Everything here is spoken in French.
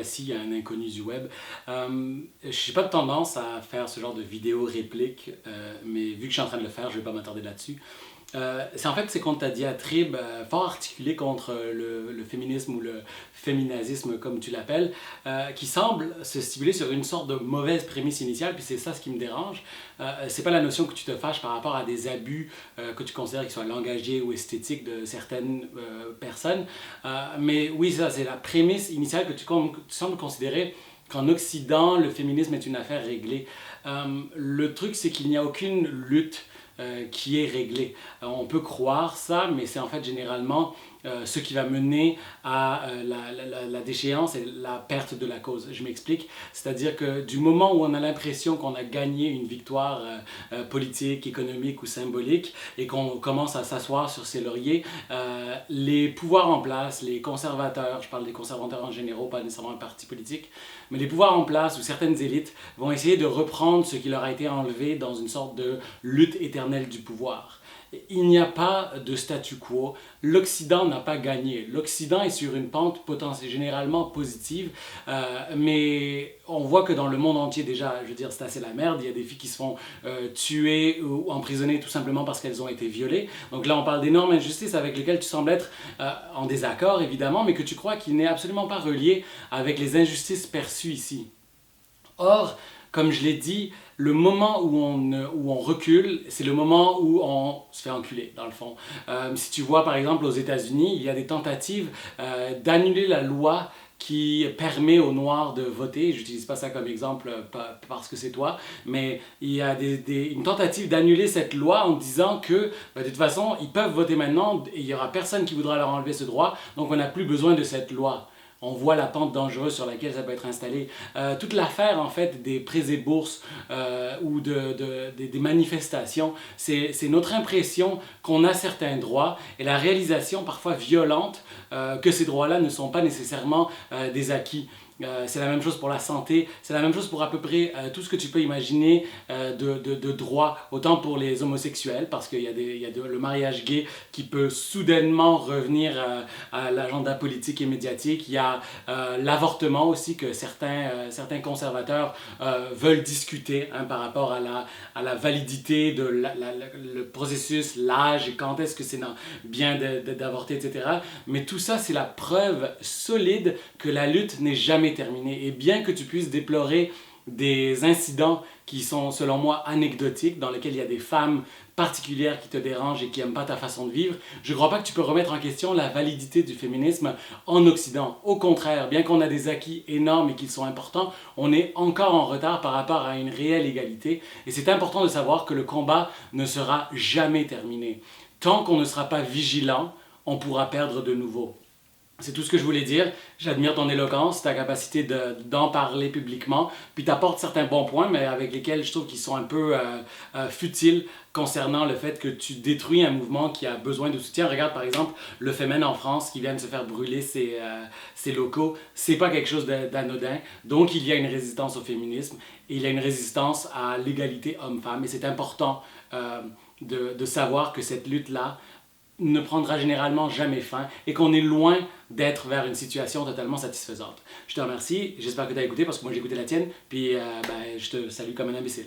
voici un inconnu du web. Je n'ai pas de tendance à faire ce genre de vidéo réplique, mais vu que je suis en train de le faire, je ne vais pas m'attarder là-dessus. C'est contre ta diatribe fort articulée contre le féminisme ou le féminazisme comme tu l'appelles, qui semble se stipuler sur une sorte de mauvaise prémisse initiale, puis c'est ça ce qui me dérange. C'est pas la notion que tu te fâches par rapport à des abus que tu considères qu'ils soient langagiers ou esthétiques de certaines personnes, mais oui, ça c'est la prémisse initiale que tu sembles considérer qu'en Occident, le féminisme est une affaire réglée. Le truc, c'est qu'il n'y a aucune lutte qui est réglée. On peut croire ça, mais c'est en fait généralement ce qui va mener à la déchéance et la perte de la cause. Je m'explique. C'est-à-dire que du moment où on a l'impression qu'on a gagné une victoire politique, économique ou symbolique et qu'on commence à s'asseoir sur ses lauriers, les pouvoirs en place, les conservateurs, je parle des conservateurs en général, pas nécessairement un parti politique, mais les pouvoirs en place ou certaines élites vont essayer de reprendre ce qui leur a été enlevé dans une sorte de lutte éternelle du pouvoir. Il n'y a pas de statu quo. L'Occident n'a pas gagné. L'Occident est sur une pente potentielle, généralement positive, mais on voit que dans le monde entier déjà, je veux dire, c'est assez la merde. Il y a des filles qui se font tuer ou emprisonner tout simplement parce qu'elles ont été violées. Donc là, on parle d'énormes injustices avec lesquelles tu sembles être en désaccord, évidemment, mais que tu crois qu'il n'est absolument pas relié avec les injustices perçues ici. Or, comme je l'ai dit, le moment où on recule, c'est le moment où on se fait enculer, dans le fond. Si tu vois, par exemple, aux États-Unis, il y a des tentatives d'annuler la loi qui permet aux Noirs de voter. J'utilise pas ça comme exemple parce que c'est toi, mais il y a une tentative d'annuler cette loi en disant que, de toute façon, ils peuvent voter maintenant et il y aura personne qui voudra leur enlever ce droit, donc on n'a plus besoin de cette loi. On voit la pente dangereuse sur laquelle ça peut être installé. Toute l'affaire, en fait, des prêts et bourses ou des manifestations, c'est notre impression qu'on a certains droits et la réalisation parfois violente que ces droits-là ne sont pas nécessairement des acquis. C'est la même chose pour la santé, c'est la même chose pour à peu près tout ce que tu peux imaginer de droits, autant pour les homosexuels, parce qu'il y a, le mariage gay qui peut soudainement revenir à l'agenda politique et médiatique. Il y a l'avortement aussi que certains conservateurs veulent discuter par rapport à la validité de le processus, l'âge et quand est-ce que c'est bien d'avorter, etc. Mais tout ça, c'est la preuve solide que la lutte n'est jamais terminée. Et bien que tu puisses déplorer des incidents qui sont, selon moi, anecdotiques, dans lesquels il y a des femmes particulières qui te dérangent et qui n'aiment pas ta façon de vivre, je ne crois pas que tu peux remettre en question la validité du féminisme en Occident. Au contraire, bien qu'on a des acquis énormes et qu'ils sont importants, on est encore en retard par rapport à une réelle égalité. Et c'est important de savoir que le combat ne sera jamais terminé. Tant qu'on ne sera pas vigilant, on pourra perdre de nouveau. C'est tout ce que je voulais dire. J'admire ton éloquence, ta capacité d'en parler publiquement, puis tu apportes certains bons points, mais avec lesquels je trouve qu'ils sont un peu futiles concernant le fait que tu détruis un mouvement qui a besoin de soutien. Regarde par exemple le Femen en France qui vient de se faire brûler ses locaux. C'est pas quelque chose d'anodin. Donc il y a une résistance au féminisme et il y a une résistance à l'égalité homme-femme. Et c'est important de savoir que cette lutte-là ne prendra généralement jamais fin et qu'on est loin d'être vers une situation totalement satisfaisante. Je te remercie, j'espère que tu as écouté parce que moi j'ai écouté la tienne, puis je te salue comme un imbécile.